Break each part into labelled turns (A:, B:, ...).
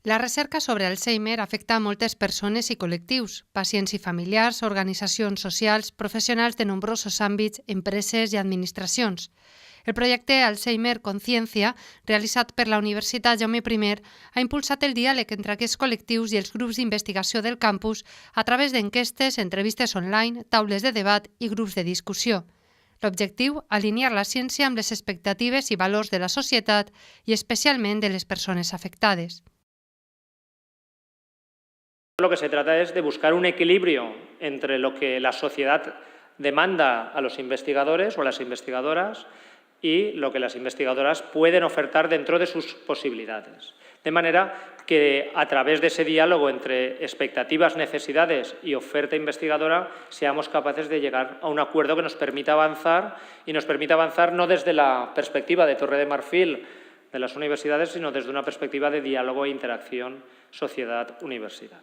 A: La recerca sobre Alzheimer afecta a moltes persones i col·lectius, pacients i familiars, organitzacions socials, professionals de nombrosos àmbits, empreses i administracions. El projecte Alzheimer Conciencia, realitzat per la Universitat Jaume I, ha impulsat el diàleg entre aquests col·lectius i els grups d'investigació del campus a través d'enquestes, entrevistes online, taules de debat i grups de discussió. L'objectiu, alinear la ciència amb les expectatives i valors de la societat i especialment de les persones afectades.
B: Lo que se trata es de buscar un equilibrio entre lo que la sociedad demanda a los investigadores o a las investigadoras y lo que las investigadoras pueden ofertar dentro de sus posibilidades. De manera que a través de ese diálogo entre expectativas, necesidades y oferta investigadora seamos capaces de llegar a un acuerdo que nos permita avanzar y nos permita avanzar no desde la perspectiva de Torre de Marfil de las universidades, sino desde una perspectiva de diálogo e interacción sociedad-universidad.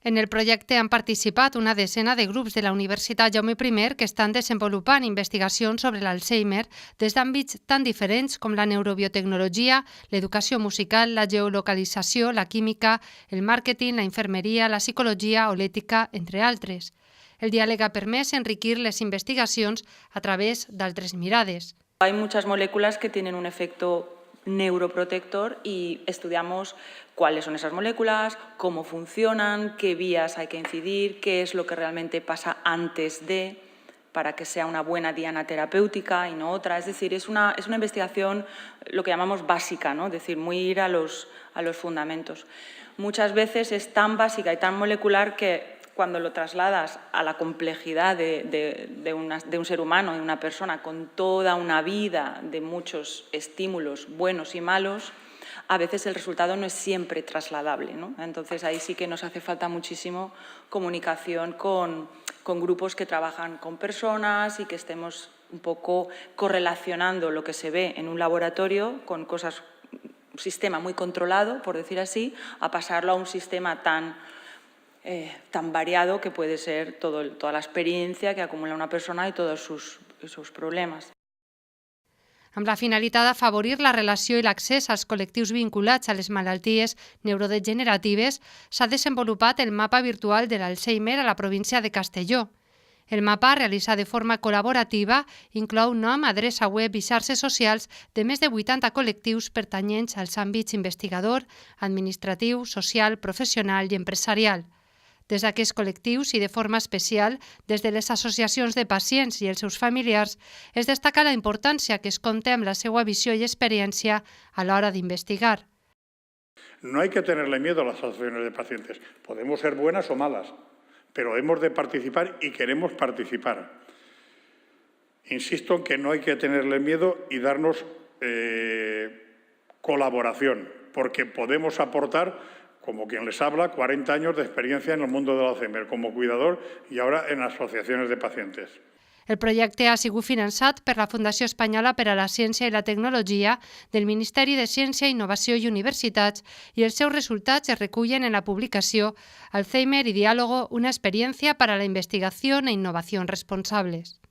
A: En el projecte han participat una decena de grups de la Universitat Jaume I que estan desenvolupant investigacions sobre l'Alzheimer des d'àmbits tan diferents com la neurobiotecnologia, l'educació musical, la geolocalització, la química, el màrqueting, la infermeria, la psicologia o l'ètica, entre altres. El diàleg ha permès enriquir les investigacions a través d'altres mirades.
C: Hay muchas moléculas que tienen un efecto neuroprotector y estudiamos cuáles son esas moléculas, cómo funcionan, qué vías hay que incidir, qué es lo que realmente pasa antes de, para que sea una buena diana terapéutica y no otra. Es decir, es una investigación, lo que llamamos básica, ¿no? Es decir, muy ir a los fundamentos. Muchas veces es tan básica y tan molecular que cuando lo trasladas a la complejidad de un ser humano, de una persona, con toda una vida de muchos estímulos buenos y malos, a veces el resultado no es siempre trasladable, ¿no? Entonces ahí sí que nos hace falta muchísimo comunicación con grupos que trabajan con personas y que estemos un poco correlacionando lo que se ve en un laboratorio con cosas, un sistema muy controlado, por decir así, a pasarlo a un sistema tan variado que puede ser toda la experiencia que acumula una persona y todos sus problemes.
A: Amb la finalitat d'afavorir la relació i l'accés als col·lectius vinculats a les malalties neurodegeneratives, s'ha desenvolupat el mapa virtual de l'Alzheimer a la província de Castelló. El mapa, realitzat de forma col·laborativa, inclou nom, adreça web i xarxes socials de més de 80 col·lectius pertanyents als àmbits investigador, administratiu, social, professional i empresarial. Des d'aquests col·lectius i de forma especial des de les associacions de pacients i els seus familiars, es destaca la importància que es compte amb la seva visió i experiència a l'hora d'investigar.
D: No hay que tenerle miedo a las asociaciones de pacientes. Podemos ser buenas o malas, pero hemos de participar y queremos participar. Insisto en que no hay que tenerle miedo y darnos colaboración, porque podemos aportar, como quien les habla, 40 años de experiencia en el mundo del Alzheimer como cuidador y ahora en asociaciones de pacientes.
A: El projecte ha sigut finançat per la Fundació Espanyola per a la Ciència i la Tecnologia del Ministeri de Ciència, Innovació i Universitats i els seus resultats es recullen en la publicació Alzheimer y Diálogo, una experiencia para la investigación e innovación responsables.